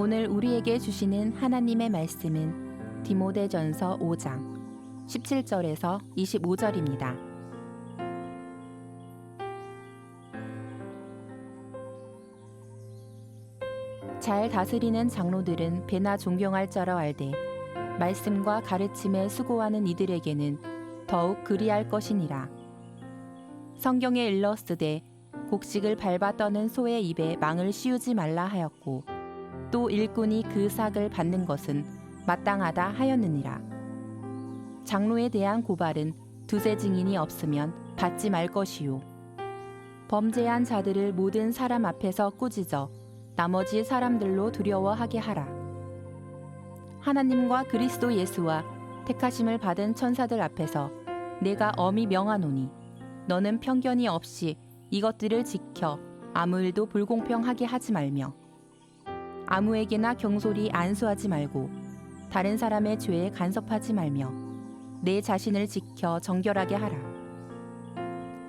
오늘 우리에게 주시는 하나님의 말씀은 디모데전서 5장 17절에서 25절입니다. 잘 다스리는 장로들은 배나 존경할 자라 알되 말씀과 가르침에 수고하는 이들에게는 더욱 그리할 것이니라. 성경에 일렀으되 곡식을 밟아 떠는 소의 입에 망을 씌우지 말라 하였고 또 일꾼이 그 삭을 받는 것은 마땅하다 하였느니라. 장로에 대한 고발은 두세 증인이 없으면 받지 말 것이요 범죄한 자들을 모든 사람 앞에서 꾸짖어 나머지 사람들로 두려워하게 하라. 하나님과 그리스도 예수와 택하심을 받은 천사들 앞에서 내가 엄히 명하노니 너는 편견이 없이 이것들을 지켜 아무 일도 불공평하게 하지 말며 아무에게나 경솔히 안수하지 말고 다른 사람의 죄에 간섭하지 말며 내 자신을 지켜 정결하게 하라.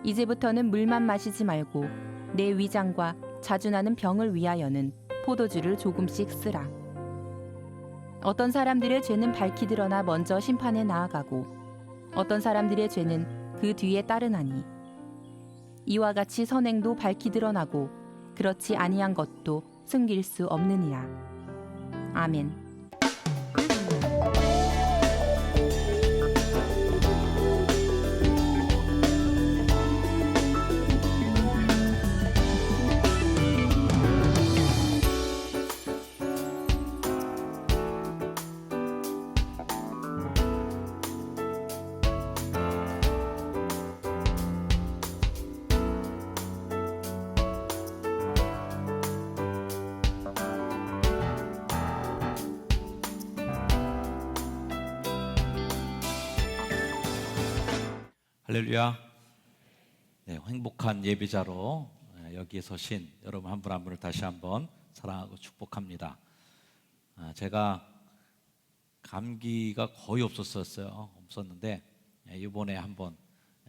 이제부터는 물만 마시지 말고 내 위장과 자주 나는 병을 위하여는 포도주를 조금씩 쓰라. 어떤 사람들의 죄는 밝히 드러나 먼저 심판에 나아가고 어떤 사람들의 죄는 그 뒤에 따르나니 이와 같이 선행도 밝히 드러나고 그렇지 아니한 것도 숨길 수 없느니라. 아멘. 할렐루야. 네, 행복한 예배자로 여기에 서신 여러분 한 분 한 분을 다시 한번 사랑하고 축복합니다. 제가 감기가 거의 없었는데 이번에 한번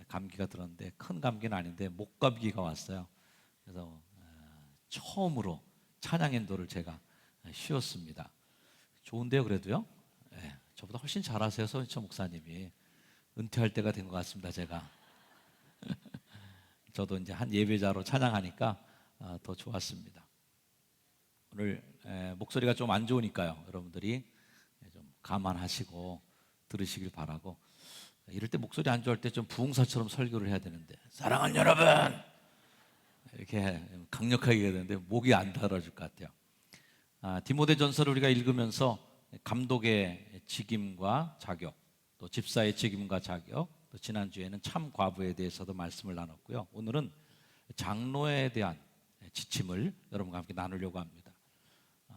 감기가 들었는데 큰 감기는 아닌데 목감기가 왔어요. 그래서 처음으로 찬양인도를 제가 쉬었습니다. 좋은데요, 그래도요? 네, 저보다 훨씬 잘하세요, 손희철 목사님이. 은퇴할 때가 된 것 같습니다, 제가. 저도 이제 한 예배자로 찬양하니까 더 좋았습니다. 오늘 목소리가 좀 안 좋으니까요, 여러분들이 좀 감안하시고 들으시길 바라고. 이럴 때 목소리 안 좋을 때 좀 부흥사처럼 설교를 해야 되는데, 사랑하는 여러분! 이렇게 강력하게 해야 되는데 목이 안 달아줄 것 같아요. 디모데전서를 우리가 읽으면서 감독의 직임과 자격, 또 집사의 책임과 자격, 또 지난주에는 참 과부에 대해서도 말씀을 나눴고요. 오늘은 장로에 대한 지침을 여러분과 함께 나누려고 합니다.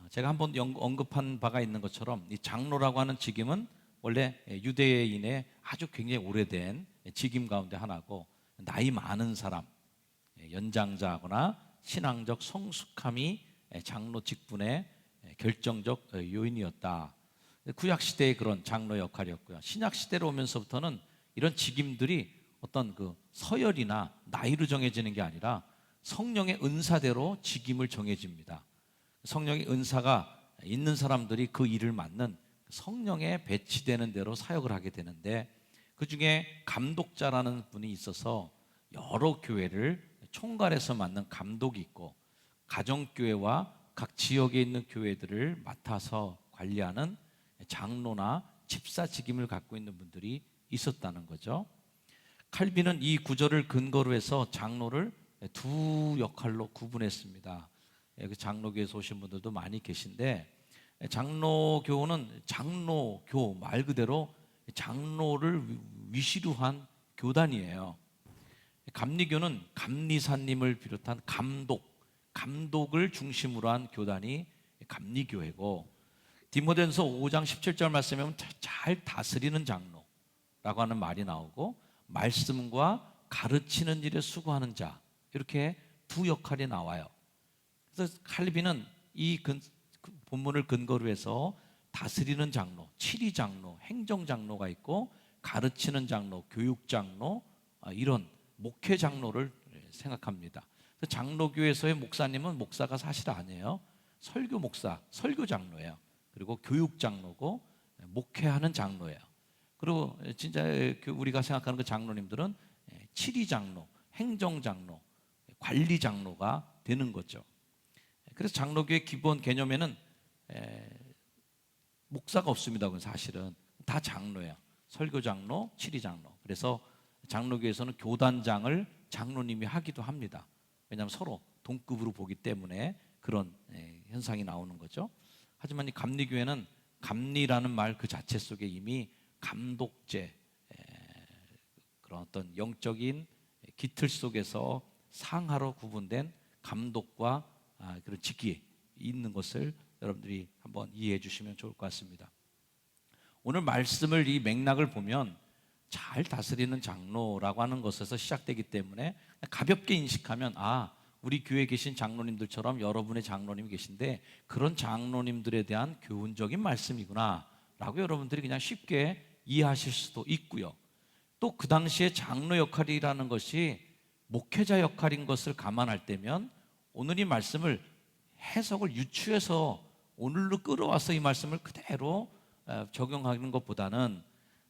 제가 한번 언급한 바가 있는 것처럼 이 장로라고 하는 직임은 원래 유대인의 아주 굉장히 오래된 직임 가운데 하나고, 나이 많은 사람, 연장자거나 신앙적 성숙함이 장로 직분의 결정적 요인이었다. 구약 시대의 그런 장로 역할이었고요. 신약 시대로 오면서부터는 이런 직임들이 어떤 그 서열이나 나이로 정해지는 게 아니라 성령의 은사대로 직임을 정해집니다. 성령의 은사가 있는 사람들이 그 일을 맡는 성령에 배치되는 대로 사역을 하게 되는데, 그 중에 감독자라는 분이 있어서 여러 교회를 총괄해서 맡는 감독이 있고, 가정교회와 각 지역에 있는 교회들을 맡아서 관리하는 장로나 집사 직임을 갖고 있는 분들이 있었다는 거죠. 칼빈은 이 구절을 근거로 해서 장로를 두 역할로 구분했습니다. 장로교에서 오신 분들도 많이 계신데, 장로교는 장로교 말 그대로 장로를 위시로 한 교단이에요. 감리교는 감리사님을 비롯한 감독을 중심으로 한 교단이 감리교회고, 디모데전서 5장 17절 말씀에 보면 잘 다스리는 장로라고 하는 말이 나오고, 말씀과 가르치는 일에 수고하는 자, 이렇게 두 역할이 나와요. 그래서 칼빈은 이 본문을 근거로 해서 다스리는 장로, 치리 장로, 행정 장로가 있고, 가르치는 장로, 교육 장로, 이런 목회 장로를 생각합니다. 장로교에서의 목사님은 목사가 사실 아니에요. 설교 목사, 설교 장로예요. 그리고 교육 장로고 목회하는 장로예요. 그리고 진짜 우리가 생각하는 그 장로님들은 치리 장로, 행정 장로, 관리 장로가 되는 거죠. 그래서 장로교의 기본 개념에는 목사가 없습니다. 그건 사실은 다 장로예요. 설교 장로, 치리 장로. 그래서 장로교에서는 교단장을 장로님이 하기도 합니다. 왜냐하면 서로 동급으로 보기 때문에 그런 현상이 나오는 거죠. 하지만 이 감리교회는 감리라는 말 그 자체 속에 이미 감독제, 그런 어떤 영적인 기틀 속에서 상하로 구분된 감독과 그런 직이 있는 것을 여러분들이 한번 이해해 주시면 좋을 것 같습니다. 오늘 말씀을 이 맥락을 보면 잘 다스리는 장로라고 하는 것에서 시작되기 때문에 가볍게 인식하면 우리 교회에 계신 장로님들처럼 여러분의 장로님이 계신데 그런 장로님들에 대한 교훈적인 말씀이구나 라고 여러분들이 그냥 쉽게 이해하실 수도 있고요. 또 그 당시에 장로 역할이라는 것이 목회자 역할인 것을 감안할 때면 오늘 이 말씀을 해석을 유추해서 오늘로 끌어와서 이 말씀을 그대로 적용하는 것보다는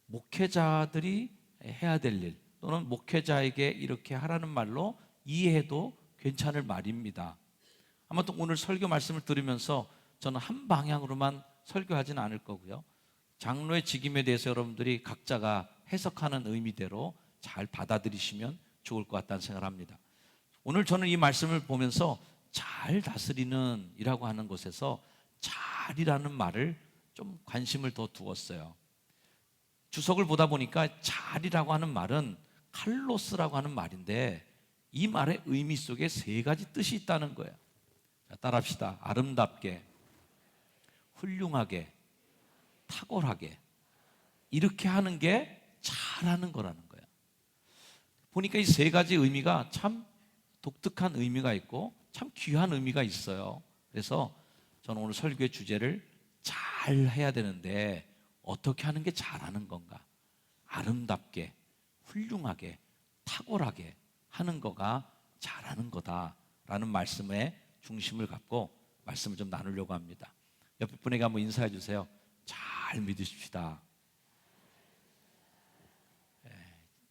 목회자들이 해야 될 일 또는 목회자에게 이렇게 하라는 말로 이해해도 괜찮을 말입니다. 아무튼 오늘 설교 말씀을 들으면서 저는 한 방향으로만 설교하지는 않을 거고요. 장로의 직임에 대해서 여러분들이 각자가 해석하는 의미대로 잘 받아들이시면 좋을 것 같다는 생각을 합니다. 오늘 저는 이 말씀을 보면서 잘 다스리는 이라고 하는 곳에서 잘이라는 말을 좀 관심을 더 두었어요. 주석을 보다 보니까 잘이라고 하는 말은 칼로스라고 하는 말인데 이 말의 의미 속에 세 가지 뜻이 있다는 거예요. 자, 따라합시다. 아름답게, 훌륭하게, 탁월하게 이렇게 하는 게 잘하는 거라는 거예요. 보니까 이 세 가지 의미가 참 독특한 의미가 있고 참 귀한 의미가 있어요. 그래서 저는 오늘 설교의 주제를 잘 해야 되는데 어떻게 하는 게 잘하는 건가? 아름답게, 훌륭하게, 탁월하게 하는 거가 잘하는 거다라는 말씀에 중심을 갖고 말씀을 좀 나누려고 합니다. 옆에 분에게 한번 인사해 주세요. 잘 믿으십시다.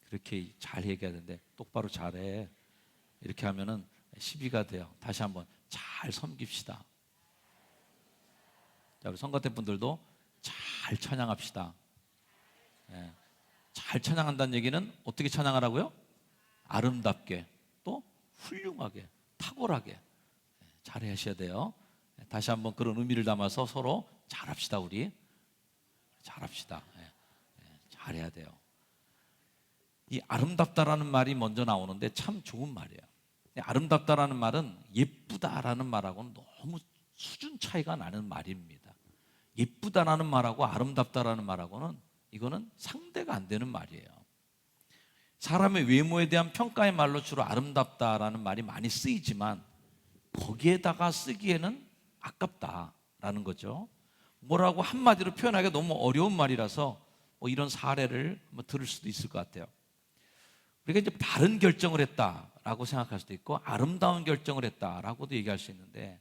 그렇게 잘 얘기해야 되는데 똑바로 잘해. 이렇게 하면은 시비가 돼요. 다시 한번 잘 섬깁시다. 자, 우리 성가대 분들도 잘 찬양합시다. 잘 찬양한다는 얘기는 어떻게 찬양하라고요? 아름답게, 또 훌륭하게, 탁월하게 잘 하셔야 돼요. 다시 한번 그런 의미를 담아서 서로 잘합시다. 우리 잘합시다. 잘해야 돼요. 이 아름답다라는 말이 먼저 나오는데 참 좋은 말이에요. 아름답다라는 말은 예쁘다라는 말하고는 너무 수준 차이가 나는 말입니다. 예쁘다라는 말하고 아름답다라는 말하고는 이거는 상대가 안 되는 말이에요. 사람의 외모에 대한 평가의 말로 주로 아름답다라는 말이 많이 쓰이지만 거기에다가 쓰기에는 아깝다라는 거죠. 뭐라고 한마디로 표현하기가 너무 어려운 말이라서 이런 사례를 한번 들을 수도 있을 것 같아요. 우리가 이제 바른 결정을 했다라고 생각할 수도 있고 아름다운 결정을 했다라고도 얘기할 수 있는데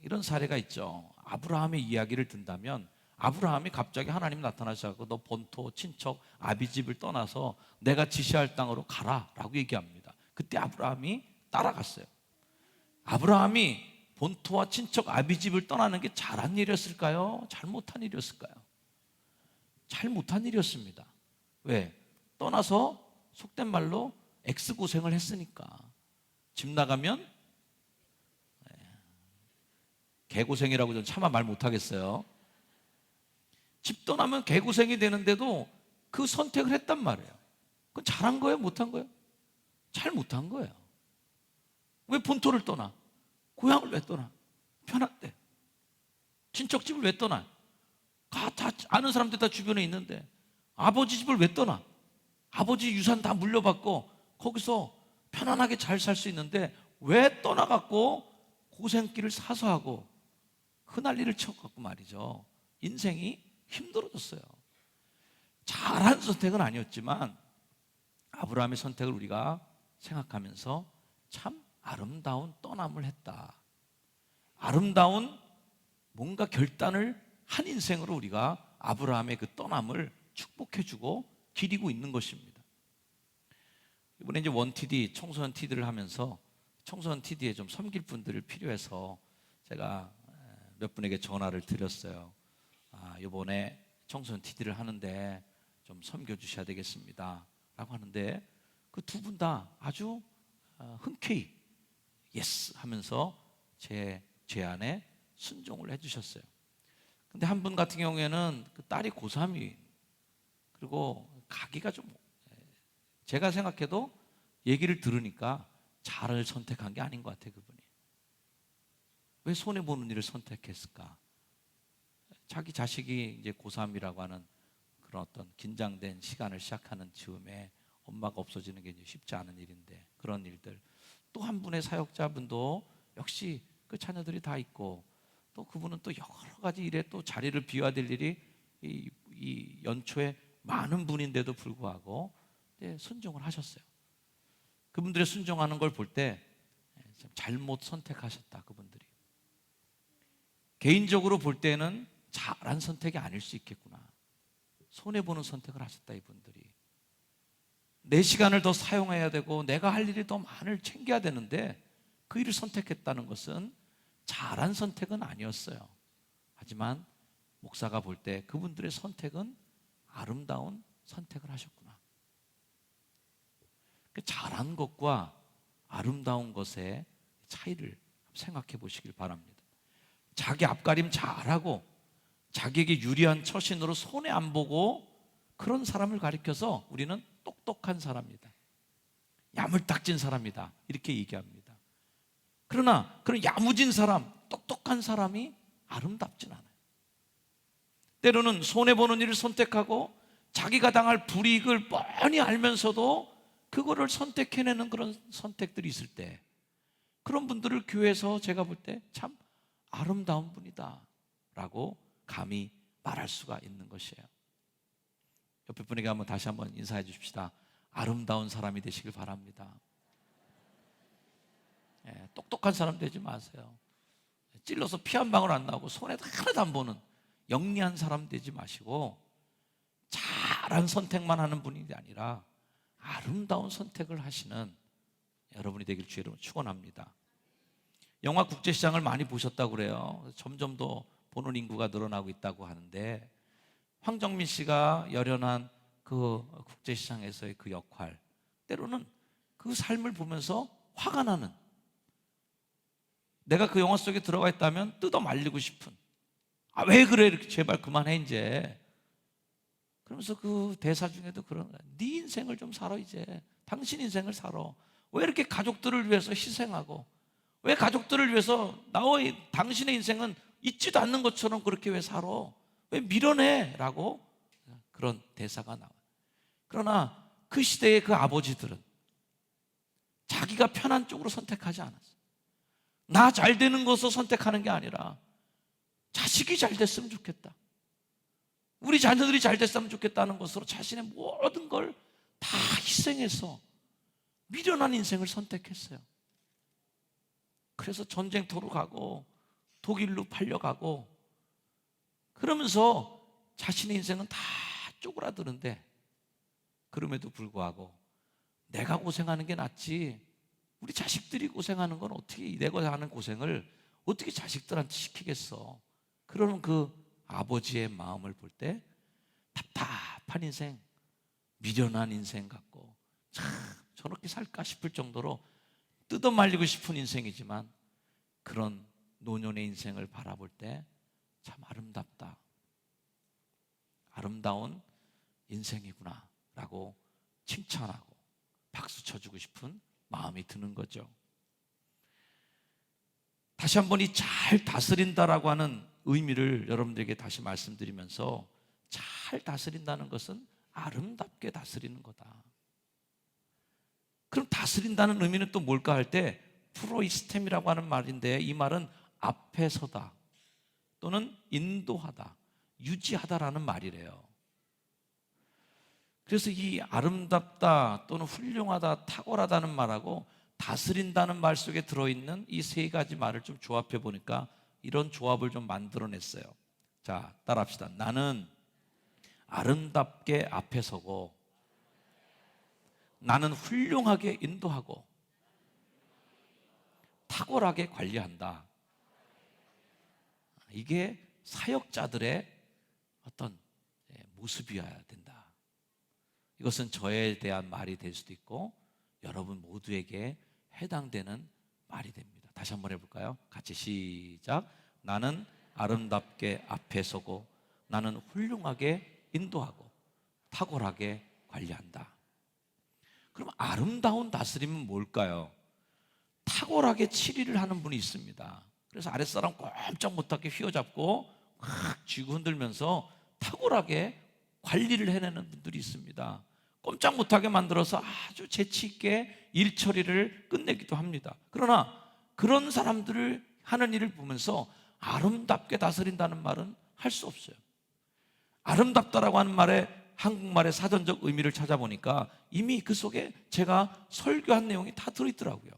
이런 사례가 있죠. 아브라함의 이야기를 든다면 아브라함이 갑자기 하나님 나타나셔서 너 본토, 친척, 아비집을 떠나서 내가 지시할 땅으로 가라라고 얘기합니다. 그때 아브라함이 따라갔어요. 아브라함이 본토와 친척, 아비집을 떠나는 게 잘한 일이었을까요? 잘못한 일이었을까요? 잘못한 일이었습니다. 왜? 떠나서 속된 말로 X고생을 했으니까. 집 나가면 개고생이라고 저는 차마 말 못하겠어요. 집 떠나면 개고생이 되는데도 그 선택을 했단 말이에요. 그건 잘한 거예요? 못한 거예요? 잘 못한 거예요. 왜 본토를 떠나? 고향을 왜 떠나? 편한데. 친척집을 왜 떠나? 다 아는 사람들 다 주변에 있는데 아버지 집을 왜 떠나? 아버지 유산 다 물려받고 거기서 편안하게 잘 살 수 있는데 왜 떠나갖고 고생길을 사서 하고 흩날리를 쳐갖고 말이죠. 인생이 힘들어졌어요. 잘한 선택은 아니었지만 아브라함의 선택을 우리가 생각하면서 참 아름다운 떠남을 했다. 아름다운 뭔가 결단을 한 인생으로 우리가 아브라함의 그 떠남을 축복해주고 기리고 있는 것입니다. 이번에 이제 원TD 청소년 TD를 하면서 청소년 TD에 좀 섬길 분들을 필요해서 제가 몇 분에게 전화를 드렸어요. 이번에 청소년 TD를 하는데 좀 섬겨주셔야 되겠습니다 라고 하는데 그 두 분 다 아주 흔쾌히 예스 하면서 제 제안에 순종을 해주셨어요. 근데 한 분 같은 경우에는 그 딸이 고3이 그리고 가기가 좀 제가 생각해도 얘기를 들으니까 잘을 선택한 게 아닌 것 같아요. 그분이 왜 손해보는 일을 선택했을까? 자기 자식이 이제 고3이라고 하는 그런 어떤 긴장된 시간을 시작하는 즈음에 엄마가 없어지는 게 이제 쉽지 않은 일인데 그런 일들 또 한 분의 사역자분도 역시 그 자녀들이 다 있고 또 그분은 또 여러 가지 일에 또 자리를 비워야 될 일이 이 연초에 많은 분인데도 불구하고 순종을 하셨어요. 그분들의 순종하는 걸 볼 때 잘못 선택하셨다. 그분들이 개인적으로 볼 때는 잘한 선택이 아닐 수 있겠구나. 손해보는 선택을 하셨다. 이분들이 내 시간을 더 사용해야 되고 내가 할 일이 더 많을 챙겨야 되는데 그 일을 선택했다는 것은 잘한 선택은 아니었어요. 하지만 목사가 볼 때 그분들의 선택은 아름다운 선택을 하셨구나. 잘한 것과 아름다운 것의 차이를 생각해 보시길 바랍니다. 자기 앞가림 잘하고 자기에게 유리한 처신으로 손해 안 보고 그런 사람을 가리켜서 우리는 똑똑한 사람이다, 야물딱진 사람이다 이렇게 얘기합니다. 그러나 그런 야무진 사람, 똑똑한 사람이 아름답진 않아요. 때로는 손해보는 일을 선택하고 자기가 당할 불이익을 뻔히 알면서도 그거를 선택해내는 그런 선택들이 있을 때 그런 분들을 교회에서 제가 볼 때 참 아름다운 분이다 라고 감히 말할 수가 있는 것이에요. 옆에 분에게 다시 한번 인사해 주십시다. 아름다운 사람이 되시길 바랍니다. 똑똑한 사람 되지 마세요. 찔러서 피 한 방울 안 나오고 손에도 하나도 안 보는 영리한 사람 되지 마시고 잘한 선택만 하는 분이 아니라 아름다운 선택을 하시는 여러분이 되길 주의 이름으로 축원합니다. 영화 국제시장을 많이 보셨다고 그래요. 점점 더 보는 인구가 늘어나고 있다고 하는데 황정민 씨가 열연한 그 국제시장에서의 그 역할, 때로는 그 삶을 보면서 화가 나는, 내가 그 영화 속에 들어가 있다면 뜯어 말리고 싶은, 왜 그래 이렇게 제발 그만해 이제. 그러면서 그 대사 중에도 그런 거야. 네 인생을 좀 살아 이제. 당신 인생을 살아. 왜 이렇게 가족들을 위해서 희생하고 왜 가족들을 위해서 나의 당신의 인생은 있지도 않는 것처럼 그렇게 왜 살아? 왜 밀어내? 라고 그런 대사가 나와요. 그러나 그 시대의 그 아버지들은 자기가 편한 쪽으로 선택하지 않았어요. 나 잘 되는 것을 선택하는 게 아니라 자식이 잘 됐으면 좋겠다, 우리 자녀들이 잘 됐으면 좋겠다는 것으로 자신의 모든 걸 다 희생해서 미련한 인생을 선택했어요. 그래서 전쟁터로 가고 독일로 팔려가고 그러면서 자신의 인생은 다 쪼그라드는데 그럼에도 불구하고 내가 고생하는 게 낫지 우리 자식들이 고생하는 건 어떻게 내가 하는 고생을 어떻게 자식들한테 시키겠어. 그러는 그 아버지의 마음을 볼 때 답답한 인생, 미련한 인생 같고 참 저렇게 살까 싶을 정도로 뜯어 말리고 싶은 인생이지만 그런 노년의 인생을 바라볼 때 참 아름답다, 아름다운 인생이구나 라고 칭찬하고 박수 쳐주고 싶은 마음이 드는 거죠. 다시 한번 이 잘 다스린다라고 하는 의미를 여러분들에게 다시 말씀드리면서, 잘 다스린다는 것은 아름답게 다스리는 거다. 그럼 다스린다는 의미는 또 뭘까 할 때 프로이스템이라고 하는 말인데, 이 말은 앞에 서다 또는 인도하다, 유지하다라는 말이래요. 그래서 이 아름답다 또는 훌륭하다, 탁월하다는 말하고 다스린다는 말 속에 들어있는 이 세 가지 말을 좀 조합해 보니까 이런 조합을 좀 만들어냈어요. 자, 따라합시다. 나는 아름답게 앞에 서고, 나는 훌륭하게 인도하고, 탁월하게 관리한다. 이게 사역자들의 어떤 모습이어야 된다. 이것은 저에 대한 말이 될 수도 있고 여러분 모두에게 해당되는 말이 됩니다. 다시 한번 해볼까요? 같이 시작. 나는 아름답게 앞에 서고, 나는 훌륭하게 인도하고, 탁월하게 관리한다. 그럼 아름다운 다스림은 뭘까요? 탁월하게 치리를 하는 분이 있습니다. 그래서 아랫사람 꼼짝 못하게 휘어잡고 막 쥐고 흔들면서 탁월하게 관리를 해내는 분들이 있습니다. 꼼짝 못하게 만들어서 아주 재치 있게 일 처리를 끝내기도 합니다. 그러나 그런 사람들을 하는 일을 보면서 아름답게 다스린다는 말은 할 수 없어요. 아름답다라고 하는 말에 한국말의 사전적 의미를 찾아보니까 이미 그 속에 제가 설교한 내용이 다 들어있더라고요.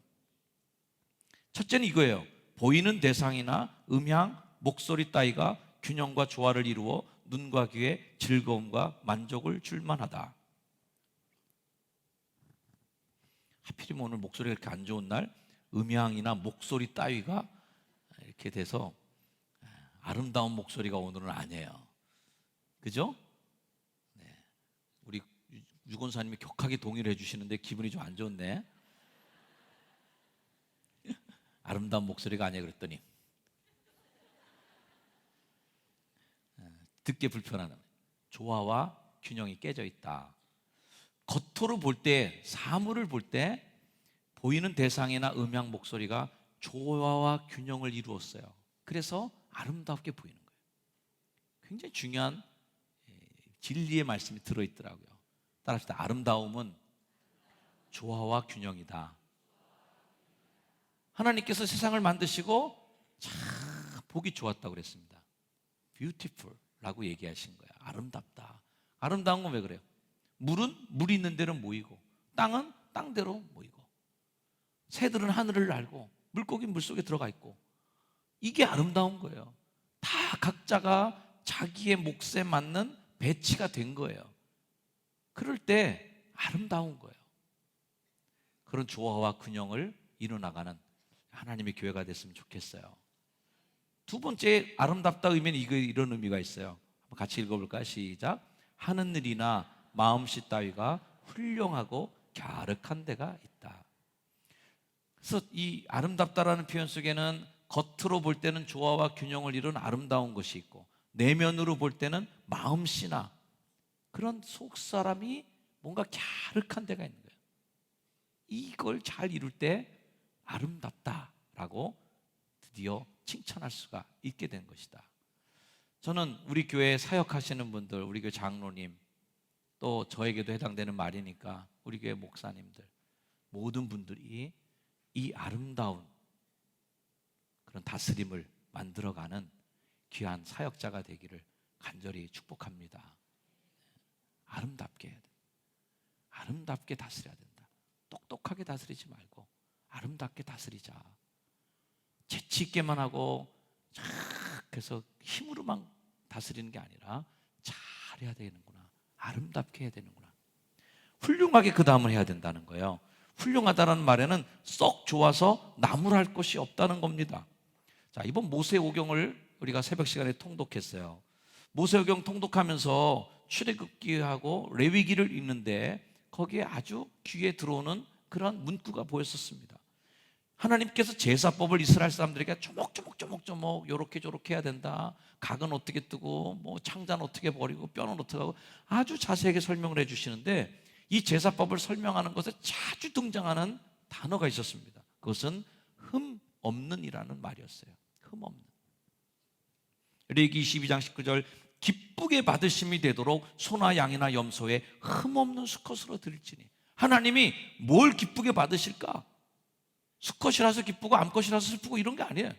첫째는 이거예요. 보이는 대상이나 음향, 목소리 따위가 균형과 조화를 이루어 눈과 귀에 즐거움과 만족을 줄 만하다. 하필이면 오늘 목소리가 이렇게 안 좋은 날 음향이나 목소리 따위가 이렇게 돼서 아름다운 목소리가 오늘은 아니에요. 그죠? 네. 우리 유권사님이 격하게 동의를 해주시는데 기분이 좀 안 좋네. 아름다운 목소리가 아니에요 그랬더니 듣기 불편한 조화와 균형이 깨져 있다. 겉으로 볼 때, 사물을 볼 때 보이는 대상이나 음향, 목소리가 조화와 균형을 이루었어요. 그래서 아름답게 보이는 거예요. 굉장히 중요한 진리의 말씀이 들어있더라고요. 따라합시다. 아름다움은 조화와 균형이다. 하나님께서 세상을 만드시고 참 보기 좋았다고 그랬습니다. Beautiful라고 얘기하신 거예요. 아름답다. 아름다운 건 왜 그래요? 물은 물이 있는 데는 모이고, 땅은 땅대로 모이고, 새들은 하늘을 날고, 물고기는 물속에 들어가 있고, 이게 아름다운 거예요. 다 각자가 자기의 몫에 맞는 배치가 된 거예요. 그럴 때 아름다운 거예요. 그런 조화와 균형을 이뤄나가는 하나님의 교회가 됐으면 좋겠어요. 두 번째 아름답다 의미는 이런 의미가 있어요. 한번 같이 읽어볼까요? 시작. 하늘이나 마음씨 따위가 훌륭하고 갸륵한 데가 있다. 그래서 이 아름답다라는 표현 속에는 겉으로 볼 때는 조화와 균형을 이룬 아름다운 것이 있고, 내면으로 볼 때는 마음씨나 그런 속사람이 뭔가 갸륵한 데가 있는 거예요. 이걸 잘 이룰 때 아름답다라고 드디어 칭찬할 수가 있게 된 것이다. 저는 우리 교회 사역하시는 분들, 우리 교회 장로님, 또 저에게도 해당되는 말이니까 우리 교회 목사님들, 모든 분들이 이 아름다운 그런 다스림을 만들어가는 귀한 사역자가 되기를 간절히 축복합니다. 아름답게 해야 된다. 아름답게 다스려야 된다. 똑똑하게 다스리지 말고 아름답게 다스리자. 재치 있게만 하고 착 해서 힘으로만 다스리는 게 아니라 잘해야 되는구나. 아름답게 해야 되는구나. 훌륭하게 그 다음을 해야 된다는 거예요. 훌륭하다는 말에는 썩 좋아서 나무랄 것이 없다는 겁니다. 자, 이번 모세오경을 우리가 새벽 시간에 통독했어요. 모세오경 통독하면서 출애굽기하고 레위기를 읽는데 거기에 아주 귀에 들어오는 그런 문구가 보였었습니다. 하나님께서 제사법을 이스라엘 사람들에게 조목조목 요렇게 저렇게 해야 된다. 각은 어떻게 뜨고 뭐 창자는 어떻게 버리고 뼈는 어떻게 하고 아주 자세하게 설명을 해주시는데 이 제사법을 설명하는 것에 자주 등장하는 단어가 있었습니다. 그것은 흠 없는이라는 말이었어요. 흠 없는. 레위기 22장 19절 기쁘게 받으심이 되도록 소나 양이나 염소에 흠 없는 수컷으로 드릴지니. 하나님이 뭘 기쁘게 받으실까? 수컷이라서 기쁘고 암컷이라서 슬프고 이런 게 아니에요.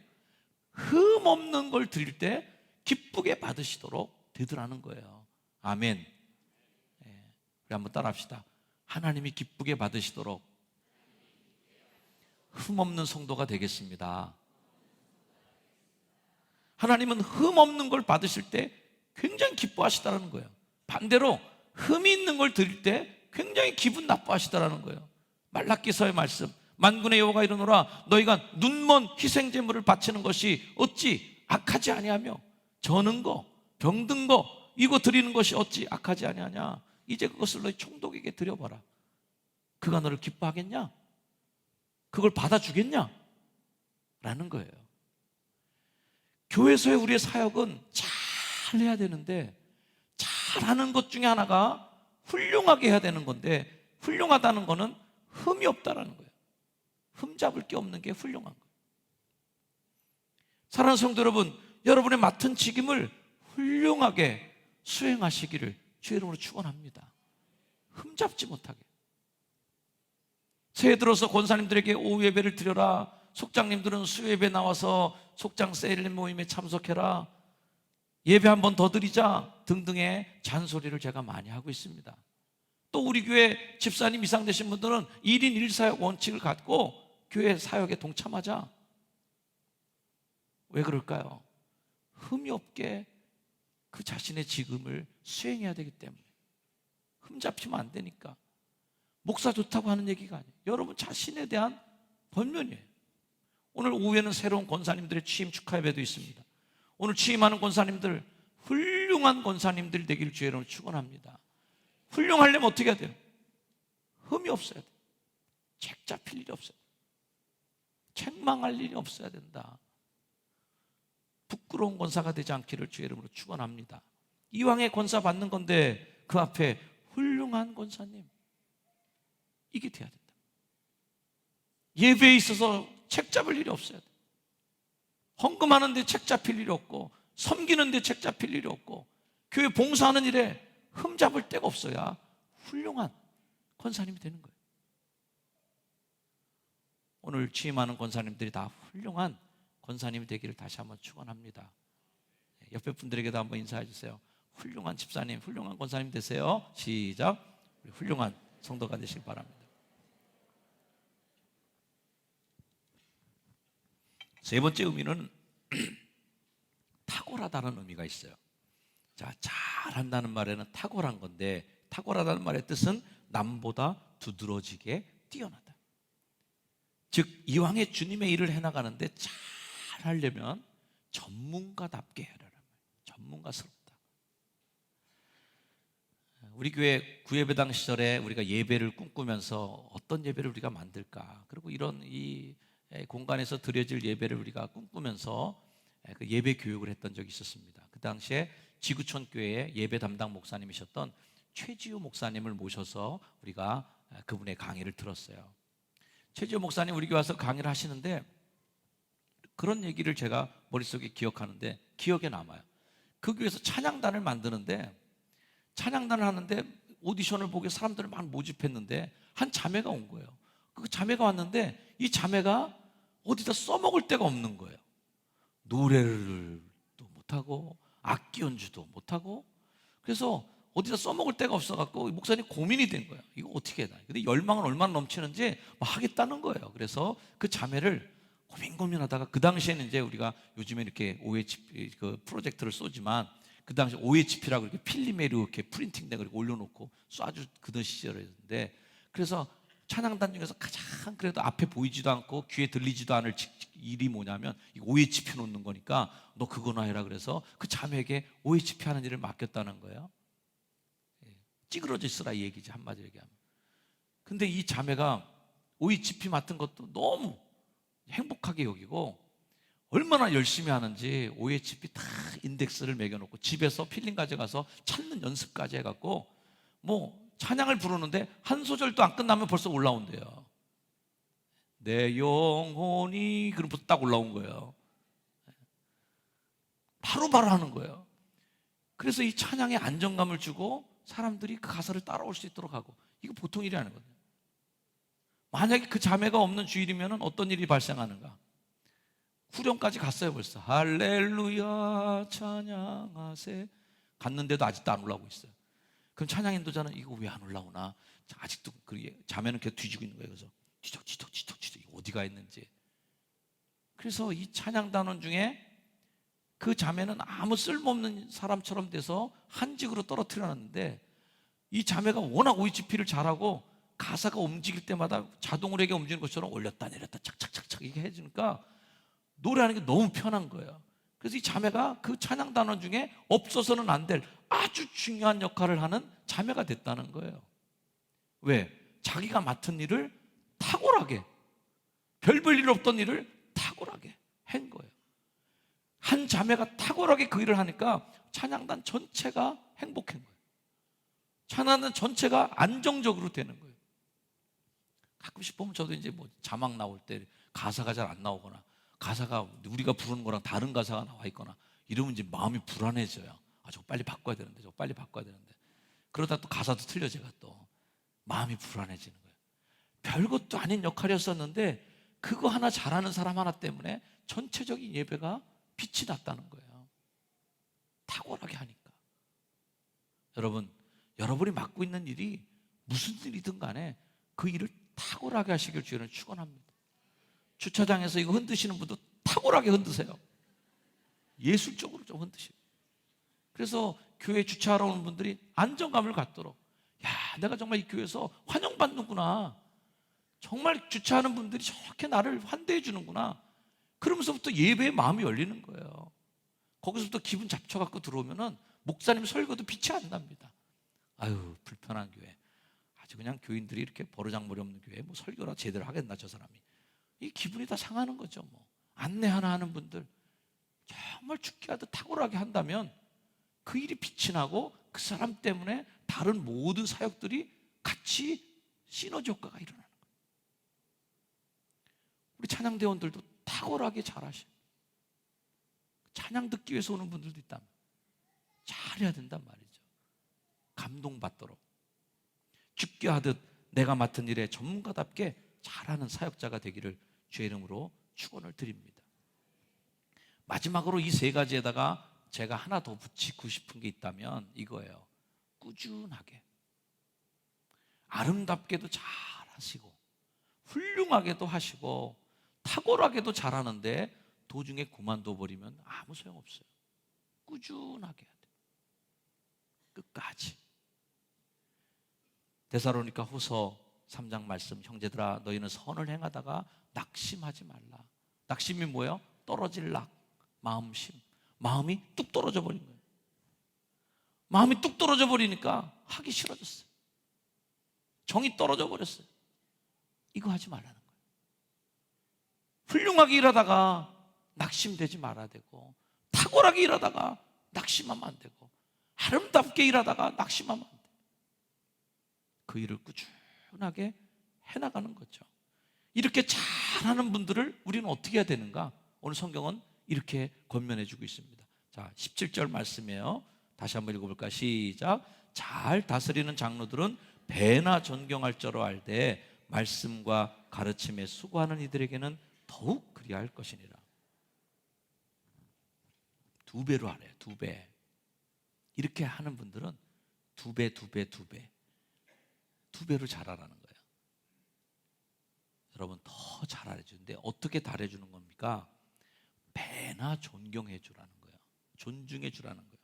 흠 없는 걸 드릴 때 기쁘게 받으시도록 되더라는 거예요. 아멘. 우리 한번 따라합시다. 하나님이 기쁘게 받으시도록 흠없는 성도가 되겠습니다. 하나님은 흠없는 걸 받으실 때 굉장히 기뻐하시다라는 거예요. 반대로 흠이 있는 걸 드릴 때 굉장히 기분 나빠하시다라는 거예요. 말라기서의 말씀, 만군의 여호와가 이르노라 너희가 눈먼 희생제물을 바치는 것이 어찌 악하지 아니하며 저는 거 병든 거 이거 드리는 것이 어찌 악하지 아니하냐. 이제 그것을 너희 총독에게 드려봐라. 그가 너를 기뻐하겠냐? 그걸 받아주겠냐? 라는 거예요. 교회에서의 우리의 사역은 잘 해야 되는데 잘하는 것 중에 하나가 훌륭하게 해야 되는 건데 훌륭하다는 거는 흠이 없다라는 거예요. 흠 잡을 게 없는 게 훌륭한 거예요. 사랑하는 성도 여러분, 여러분의 맡은 직임을 훌륭하게 수행하시기를 주의 이름으로 축원합니다. 흠 잡지 못하게. 새해 들어서 권사님들에게 오후 예배를 드려라, 속장님들은 수요 예배 나와서 속장 세일 모임에 참석해라, 예배 한 번 더 드리자 등등의 잔소리를 제가 많이 하고 있습니다. 또 우리 교회 집사님 이상 되신 분들은 1인 1사역 원칙을 갖고 교회 사역에 동참하자. 왜 그럴까요? 흠이 없게 그 자신의 직임을 수행해야 되기 때문에. 흠 잡히면 안 되니까. 목사 좋다고 하는 얘기가 아니에요. 여러분 자신에 대한 번면이에요. 오늘 오후에는 새로운 권사님들의 취임 축하 예배도 있습니다. 오늘 취임하는 권사님들 훌륭한 권사님들 되기를 주의 이름으로 축원합니다. 훌륭하려면 어떻게 해야 돼요? 흠이 없어야 돼요. 책 잡힐 일이 없어야 돼요. 책망할 일이 없어야 된다. 부끄러운 권사가 되지 않기를 주의 이름으로 축원합니다. 이왕에 권사 받는 건데 그 앞에 훌륭한 권사님, 이게 돼야 된다. 예배에 있어서 책 잡을 일이 없어야 돼. 헌금하는데 책 잡힐 일이 없고, 섬기는데 책 잡힐 일이 없고, 교회 봉사하는 일에 흠 잡을 데가 없어야 훌륭한 권사님이 되는 거예요. 오늘 취임하는 권사님들이 다 훌륭한 권사님이 되기를 다시 한번 축원합니다. 옆에 분들에게도 한번 인사해 주세요. 훌륭한 집사님, 훌륭한 권사님 되세요. 시작. 우리 훌륭한 성도가 되시길 바랍니다. 세 번째 의미는 탁월하다는 의미가 있어요. 자, 잘한다는 말에는 탁월한 건데, 탁월하다는 말의 뜻은 남보다 두드러지게 뛰어나다. 즉 이왕에 주님의 일을 해나가는데 잘 하려면 전문가답게 해라는 거예요. 전문가스럽다. 우리 교회 구예배당 시절에 우리가 예배를 꿈꾸면서 어떤 예배를 우리가 만들까, 그리고 이런 이 공간에서 드려질 예배를 우리가 꿈꾸면서 그 예배 교육을 했던 적이 있었습니다. 그 당시에 지구촌 교회의 예배 담당 목사님이셨던 최지우 목사님을 모셔서 우리가 그분의 강의를 들었어요. 최지우 목사님 우리 교회 와서 강의를 하시는데 그런 얘기를 제가 머릿속에 기억하는데 기억에 남아요. 그 교회에서 찬양단을 만드는데, 찬양단을 하는데 오디션을 보고 사람들을 막 모집했는데 한 자매가 온 거예요. 그 자매가 왔는데 이 자매가 어디다 써먹을 데가 없는 거예요. 노래를 또 못하고 악기 연주도 못하고, 그래서 어디다 써먹을 데가 없어갖고 목사님 고민이 된 거예요. 이거 어떻게 해야 되나. 근데 열망은 얼마나 넘치는지 막 하겠다는 거예요. 그래서 그 자매를 고민하다가, 그 당시에는 이제 우리가 요즘에 이렇게 OHP 그 프로젝트를 쏘지만 그 당시 OHP라고 이렇게 필름에 이렇게 프린팅된 거 이렇게 올려놓고 쏴주 그던 시절이었는데, 그래서 찬양단 중에서 가장 그래도 앞에 보이지도 않고 귀에 들리지도 않을 일이 뭐냐면 OHP 놓는 거니까 너 그거나 해라. 그래서 그 자매에게 OHP 하는 일을 맡겼다는 거예요. 찌그러져 있으라 이 얘기지, 한마디로 얘기하면. 근데 이 자매가 OHP 맡은 것도 너무 행복하게 여기고 얼마나 열심히 하는지 OHP 다 인덱스를 매겨놓고 집에서 필름 가져가서 찾는 연습까지 해갖고 뭐 찬양을 부르는데 한 소절도 안 끝나면 벌써 올라온대요. 내 영혼이, 그럼 딱 올라온 거예요. 바로바로 하는 거예요. 그래서 이 찬양에 안정감을 주고 사람들이 그 가사를 따라올 수 있도록 하고, 이거 보통 일이 아니거든요. 만약에 그 자매가 없는 주일이면 어떤 일이 발생하는가? 후렴까지 갔어요 벌써. 할렐루야 찬양하세 갔는데도 아직도 안 올라오고 있어요. 그럼 찬양 인도자는 이거 왜 안 올라오나? 아직도 그 자매는 계속 뒤지고 있는 거예요. 그래서 뒤적 어디가 있는지. 그래서 이 찬양단원 중에 그 자매는 아무 쓸모없는 사람처럼 돼서 한직으로 떨어뜨려놨는데, 이 자매가 워낙 오이치피를 잘하고 가사가 움직일 때마다 자동으로 이게 움직이는 것처럼 올렸다 내렸다 착착착착 이게 해주니까 노래하는 게 너무 편한 거예요. 그래서 이 자매가 그 찬양단원 중에 없어서는 안 될 아주 중요한 역할을 하는 자매가 됐다는 거예요. 왜? 자기가 맡은 일을 탁월하게, 별볼 일 없던 일을 탁월하게 한 거예요. 한 자매가 탁월하게 그 일을 하니까 찬양단 전체가 행복한 거예요. 찬양단 전체가 안정적으로 되는 거예요. 가끔씩 보면 저도 이제 뭐 자막 나올 때 가사가 잘 안 나오거나, 가사가 우리가 부르는 거랑 다른 가사가 나와 있거나 이러면 이제 마음이 불안해져요. 아, 저거 빨리 바꿔야 되는데, 저거 빨리 바꿔야 되는데. 그러다 또 가사도 틀려, 제가 또 마음이 불안해지는 거예요. 별것도 아닌 역할이었었는데 그거 하나 잘하는 사람 하나 때문에 전체적인 예배가 빛이 났다는 거예요. 탁월하게 하니까. 여러분, 여러분이 맡고 있는 일이 무슨 일이든 간에 그 일을 탁월하게 하시길 주님은 축원합니다. 주차장에서 이거 흔드시는 분도 탁월하게 흔드세요. 예술적으로 좀 흔드시고. 그래서 교회 주차하러 오는 분들이 안정감을 갖도록, 야, 내가 정말 이 교회에서 환영받는구나, 정말 주차하는 분들이 저렇게 나를 환대해 주는구나, 그러면서부터 예배의 마음이 열리는 거예요. 거기서부터 기분 잡쳐갖고 들어오면은 목사님 설교도 빛이 안 납니다. 아유, 불편한 교회, 아주 그냥 교인들이 이렇게 버르장머리 없는 교회 뭐 설교라 제대로 하겠나 저 사람이, 이 기분이 다 상하는 거죠. 뭐 안내 하나 하는 분들 정말 죽게 하듯 탁월하게 한다면 그 일이 빛이 나고 그 사람 때문에 다른 모든 사역들이 같이 시너지 효과가 일어나는 거예요. 우리 찬양대원들도 탁월하게 잘하셔. 찬양 듣기 위해서 오는 분들도 있다면 잘해야 된단 말이죠. 감동받도록 죽게 하듯 내가 맡은 일에 전문가답게 잘하는 사역자가 되기를 주의 이름으로 축원을 드립니다. 마지막으로 이 세 가지에다가 제가 하나 더 붙이고 싶은 게 있다면 이거예요. 꾸준하게, 아름답게도 잘하시고 훌륭하게도 하시고 탁월하게도 잘하는데 도중에 그만둬 버리면 아무 소용없어요. 꾸준하게 해야 돼요. 끝까지. 데살로니가 후서 3장 말씀, 형제들아 너희는 선을 행하다가 낙심하지 말라. 낙심이 뭐예요? 떨어질 낙, 마음심. 마음이 뚝 떨어져 버린 거예요. 마음이 뚝 떨어져 버리니까 하기 싫어졌어요. 정이 떨어져 버렸어요. 이거 하지 말라는 거예요. 훌륭하게 일하다가 낙심되지 말아야 되고, 탁월하게 일하다가 낙심하면 안 되고, 아름답게 일하다가 낙심하면 안 돼요. 그 일을 꾸준하게 해나가는 거죠. 이렇게 잘하는 분들을 우리는 어떻게 해야 되는가? 오늘 성경은 이렇게 권면해 주고 있습니다. 자, 17절 말씀이에요. 다시 한번 읽어볼까요? 시작. 잘 다스리는 장로들은 배나 존경할 줄 알되 말씀과 가르침에 수고하는 이들에게는 더욱 그리할 것이니라. 2배로 하래요. 2배. 이렇게 하는 분들은 2배, 2배, 2배. 2배로 잘하라는 거예요. 여러분, 더 잘해 주는데 어떻게 잘해주는 겁니까? 배나 존경해 주라는 거예요. 존중해 주라는 거예요.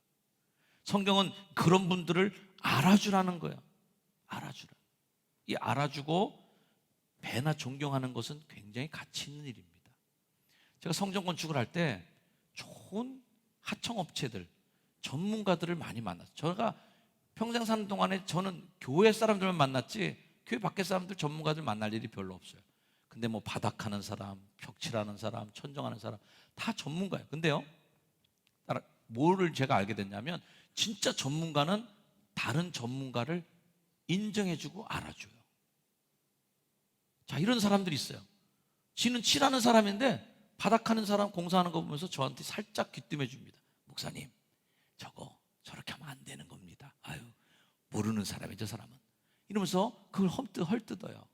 성경은 그런 분들을 알아주라는 거예요. 알아주라. 이 알아주고 배나 존경하는 것은 굉장히 가치 있는 일입니다. 제가 성전 건축을 할 때 좋은 하청업체들, 전문가들을 많이 만났어요. 제가 평생 사는 동안에 저는 교회 사람들만 만났지 교회 밖에 사람들, 전문가들 만날 일이 별로 없어요. 근데 뭐 바닥하는 사람, 벽칠하는 사람, 천정하는 사람 다 전문가예요. 근데요, 뭐를 제가 알게 됐냐면 진짜 전문가는 다른 전문가를 인정해주고 알아줘요. 자, 이런 사람들이 있어요. 지는 칠하는 사람인데 바닥하는 사람 공사하는 거 보면서 저한테 살짝 귀뜸해 줍니다. 목사님, 저거 저렇게 하면 안 되는 겁니다. 아유, 모르는 사람이죠, 저 사람은. 이러면서 그걸 헐뜯어요.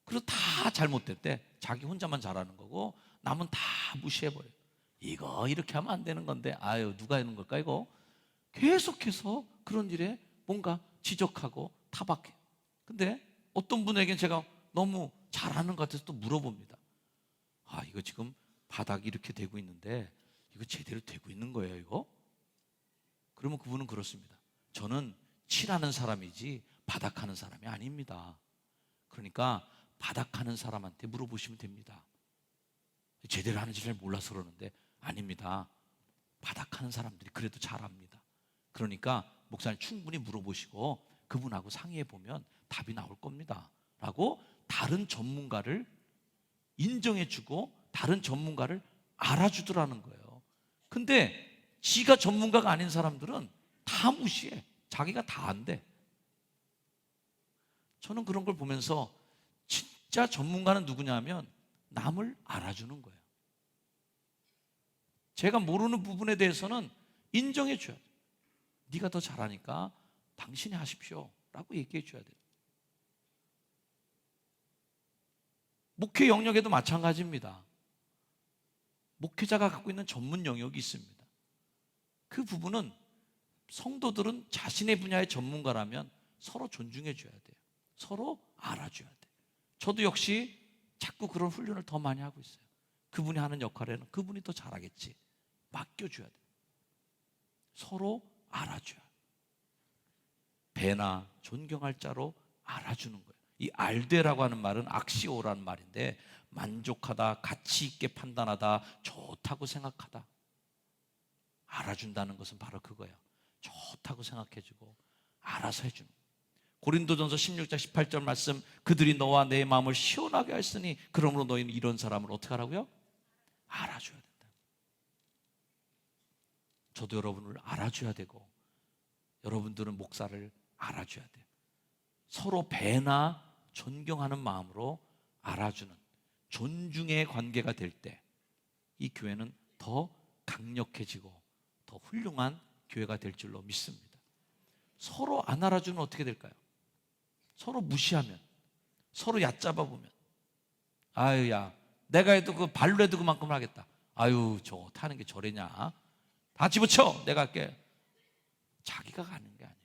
그래서 다 잘못됐대. 자기 혼자만 잘하는 거고 남은 다 무시해버려요. 이거 이렇게 하면 안 되는 건데, 아유, 누가 하는 걸까 이거? 계속해서 그런 일에 뭔가 지적하고 타박해요. 근데 어떤 분에게는 제가 너무 잘하는 것 같아서 또 물어봅니다. 아, 이거 지금 바닥이 이렇게 되고 있는데 이거 제대로 되고 있는 거예요, 이거? 그러면 그분은 그렇습니다. 저는 칠하는 사람이지 바닥하는 사람이 아닙니다. 그러니까 바닥하는 사람한테 물어보시면 됩니다. 제대로 하는지 잘 몰라서 그러는데 아닙니다. 바닥하는 사람들이 그래도 잘합니다. 그러니까 목사님 충분히 물어보시고 그분하고 상의해 보면 답이 나올 겁니다 라고 다른 전문가를 인정해주고 다른 전문가를 알아주더라는 거예요. 근데 지가 전문가가 아닌 사람들은 다 무시해. 자기가 다 안 돼. 저는 그런 걸 보면서 진짜 전문가는 누구냐면 남을 알아주는 거예요. 제가 모르는 부분에 대해서는 인정해 줘야 돼요. 네가 더 잘하니까 당신이 하십시오 라고 얘기해 줘야 돼요. 목회 영역에도 마찬가지입니다. 목회자가 갖고 있는 전문 영역이 있습니다. 그 부분은 성도들은 자신의 분야의 전문가라면 서로 존중해 줘야 돼요. 서로 알아줘야 돼요. 저도 역시 자꾸 그런 훈련을 더 많이 하고 있어요. 그분이 하는 역할에는 그분이 더 잘하겠지. 맡겨줘야 돼요. 서로 알아줘야 돼요. 배나 존경할 자로 알아주는 거예요. 이 알되라고 하는 말은 악시오라는 말인데 만족하다, 가치 있게 판단하다, 좋다고 생각하다. 알아준다는 것은 바로 그거예요. 좋다고 생각해주고 알아서 해주는 거예요. 고린도전서 16장 18절 말씀, 그들이 너와 내 마음을 시원하게 했으니 그러므로 너희는 이런 사람을 어떻게 하라고요? 알아줘야 된다. 저도 여러분을 알아줘야 되고 여러분들은 목사를 알아줘야 돼요. 서로 배나 존경하는 마음으로 알아주는 존중의 관계가 될 때 이 교회는 더 강력해지고 더 훌륭한 교회가 될 줄로 믿습니다. 서로 안 알아주면 어떻게 될까요? 서로 무시하면, 서로 얕잡아 보면, 아유, 야, 내가 해도 그 발로 해도 그만큼은 하겠다. 아유, 저 타는 게 저래냐? 다 집어쳐, 내가 할게. 자기가 가는 게 아니에요.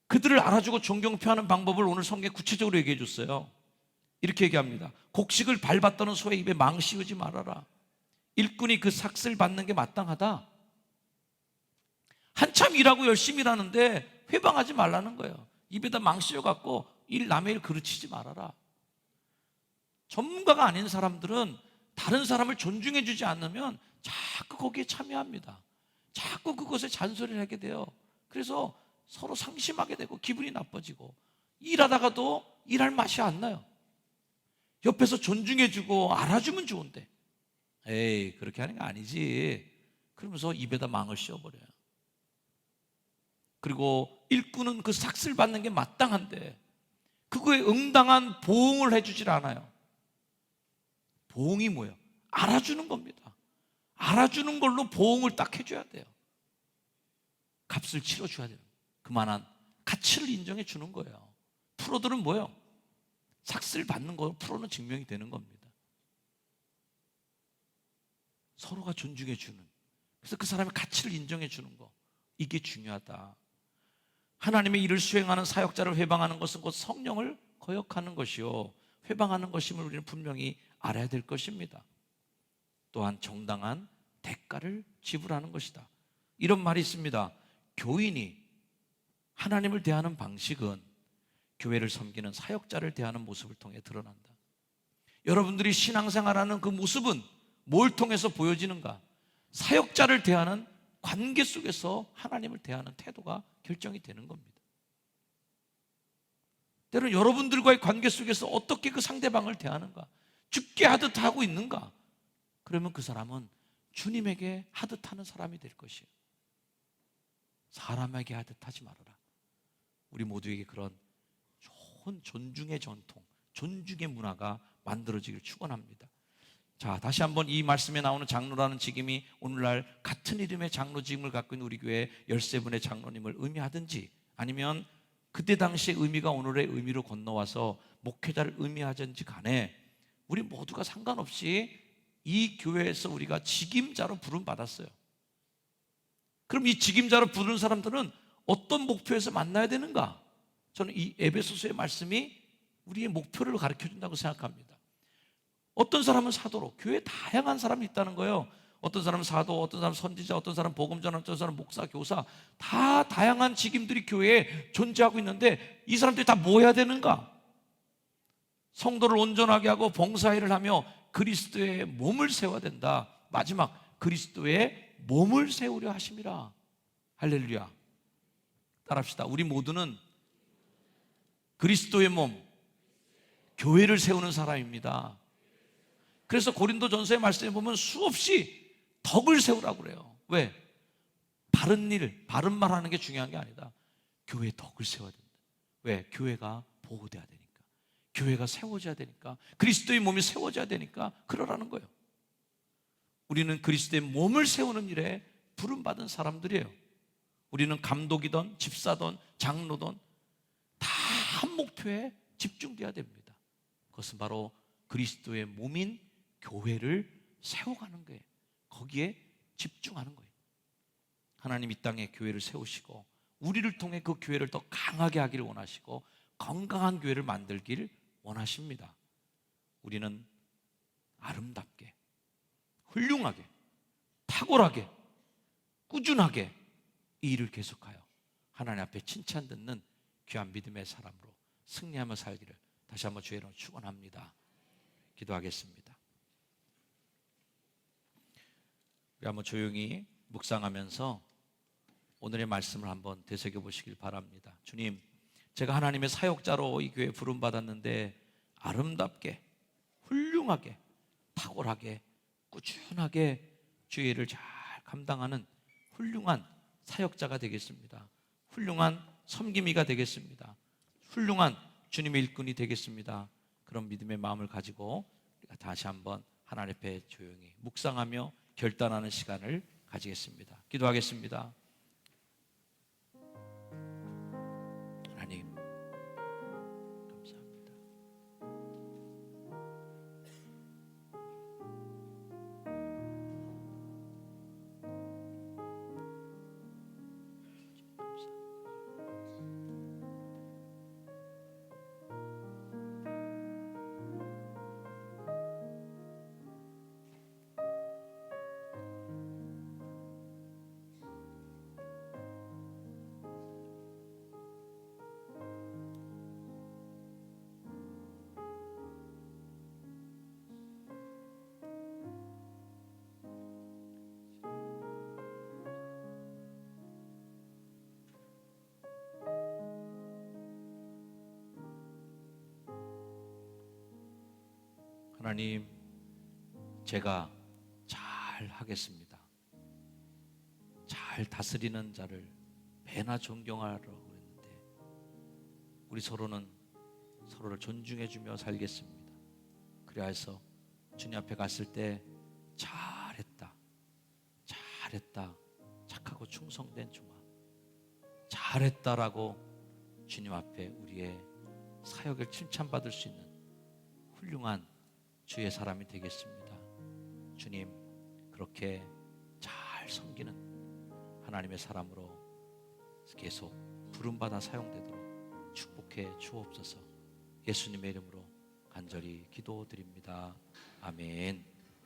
그들을 알아주고 존경 표하는 방법을 오늘 성경에 구체적으로 얘기해 줬어요. 이렇게 얘기합니다. 곡식을 밟았다는 소의 입에 망 씌우지 말아라. 일꾼이 그 삭슬 받는 게 마땅하다. 한참 일하고 열심히 일하는데 회방하지 말라는 거예요. 입에다 망 씌워갖고 남의 일 그르치지 말아라. 전문가가 아닌 사람들은 다른 사람을 존중해 주지 않으면 자꾸 거기에 참여합니다. 자꾸 그것에 잔소리를 하게 돼요. 그래서 서로 상심하게 되고 기분이 나빠지고 일하다가도 일할 맛이 안 나요. 옆에서 존중해 주고 알아주면 좋은데 에이, 그렇게 하는 게 아니지. 그러면서 입에다 망을 씌워버려요. 그리고 일꾼은 그 삭슬 받는 게 마땅한데 그거에 응당한 보응을 해주질 않아요. 보응이 뭐예요? 알아주는 겁니다. 알아주는 걸로 보응을 딱 해줘야 돼요. 값을 치러줘야 돼요. 그만한 가치를 인정해 주는 거예요. 프로들은 뭐예요? 삭슬 받는 거 프로는 증명이 되는 겁니다. 서로가 존중해 주는, 그래서 그 사람의 가치를 인정해 주는 거, 이게 중요하다. 하나님의 일을 수행하는 사역자를 회방하는 것은 곧 성령을 거역하는 것이요 회방하는 것임을 우리는 분명히 알아야 될 것입니다. 또한 정당한 대가를 지불하는 것이다. 이런 말이 있습니다. 교인이 하나님을 대하는 방식은 교회를 섬기는 사역자를 대하는 모습을 통해 드러난다. 여러분들이 신앙생활하는 그 모습은 뭘 통해서 보여지는가? 사역자를 대하는 관계 속에서 하나님을 대하는 태도가 결정이 되는 겁니다. 때로는 여러분들과의 관계 속에서 어떻게 그 상대방을 대하는가? 죽게 하듯 하고 있는가? 그러면 그 사람은 주님에게 하듯 하는 사람이 될 것이에요. 사람에게 하듯 하지 말아라. 우리 모두에게 그런 좋은 존중의 전통, 존중의 문화가 만들어지길 축원합니다. 자, 다시 한번 이 말씀에 나오는 장로라는 직임이 오늘날 같은 이름의 장로 직임을 갖고 있는 우리 교회 13분의 장로님을 의미하든지 아니면 그때 당시의 의미가 오늘의 의미로 건너와서 목회자를 의미하든지 간에 우리 모두가 상관없이 이 교회에서 우리가 직임자로 부름받았어요. 그럼 이 직임자로 부르는 사람들은 어떤 목표에서 만나야 되는가? 저는 이 에베소서의 말씀이 우리의 목표를 가르쳐 준다고 생각합니다. 어떤 사람은 사도로, 교회에 다양한 사람이 있다는 거예요. 어떤 사람은 사도, 어떤 사람은 선지자, 어떤 사람은 복음전환, 어떤 사람은 목사, 교사, 다 다양한 직임들이 교회에 존재하고 있는데 이 사람들이 다 뭐 해야 되는가? 성도를 온전하게 하고 봉사일을 하며 그리스도의 몸을 세워야 된다. 마지막, 그리스도의 몸을 세우려 하심이라. 할렐루야. 따라합시다. 우리 모두는 그리스도의 몸, 교회를 세우는 사람입니다. 그래서 고린도전서의 말씀에 보면 수없이 덕을 세우라고 그래요. 왜? 바른 일, 바른 말 하는 게 중요한 게 아니다. 교회의 덕을 세워야 된다. 왜? 교회가 보호돼야 되니까. 교회가 세워져야 되니까. 그리스도의 몸이 세워져야 되니까 그러라는 거예요. 우리는 그리스도의 몸을 세우는 일에 부름받은 사람들이에요. 우리는 감독이든 집사든 장로든 다 한 목표에 집중돼야 됩니다. 그것은 바로 그리스도의 몸인 교회를 세워가는 거예요. 거기에 집중하는 거예요. 하나님 이 땅에 교회를 세우시고 우리를 통해 그 교회를 더 강하게 하기를 원하시고 건강한 교회를 만들기를 원하십니다. 우리는 아름답게, 훌륭하게, 탁월하게, 꾸준하게 이 일을 계속하여 하나님 앞에 칭찬 듣는 귀한 믿음의 사람으로 승리하며 살기를 다시 한번 주의 이름으로 축원합니다. 기도하겠습니다. 우리 한번 조용히 묵상하면서 오늘의 말씀을 한번 되새겨 보시길 바랍니다. 주님, 제가 하나님의 사역자로 이 교회에 부름받았는데 아름답게, 훌륭하게, 탁월하게, 꾸준하게 주의 일을 잘 감당하는 훌륭한 사역자가 되겠습니다. 훌륭한 섬김이가 되겠습니다. 훌륭한 주님의 일꾼이 되겠습니다. 그런 믿음의 마음을 가지고 우리가 다시 한번 하나님 앞에 조용히 묵상하며 결단하는 시간을 가지겠습니다. 기도하겠습니다. 하나님, 감사합니다. 하나님, 제가 잘 하겠습니다. 잘 다스리는 자를 배나 존경하라고 했는데 우리 서로는 서로를 존중해주며 살겠습니다. 그래서 주님 앞에 갔을 때 잘했다, 잘했다, 착하고 충성된 종아, 잘했다라고 주님 앞에 우리의 사역을 칭찬받을 수 있는 훌륭한 주의 사람이 되겠습니다. 주님, 그렇게 잘 섬기는 하나님의 사람으로 계속 부름받아 사용되도록 축복해 주옵소서. 예수님의 이름으로 간절히 기도드립니다. 아멘.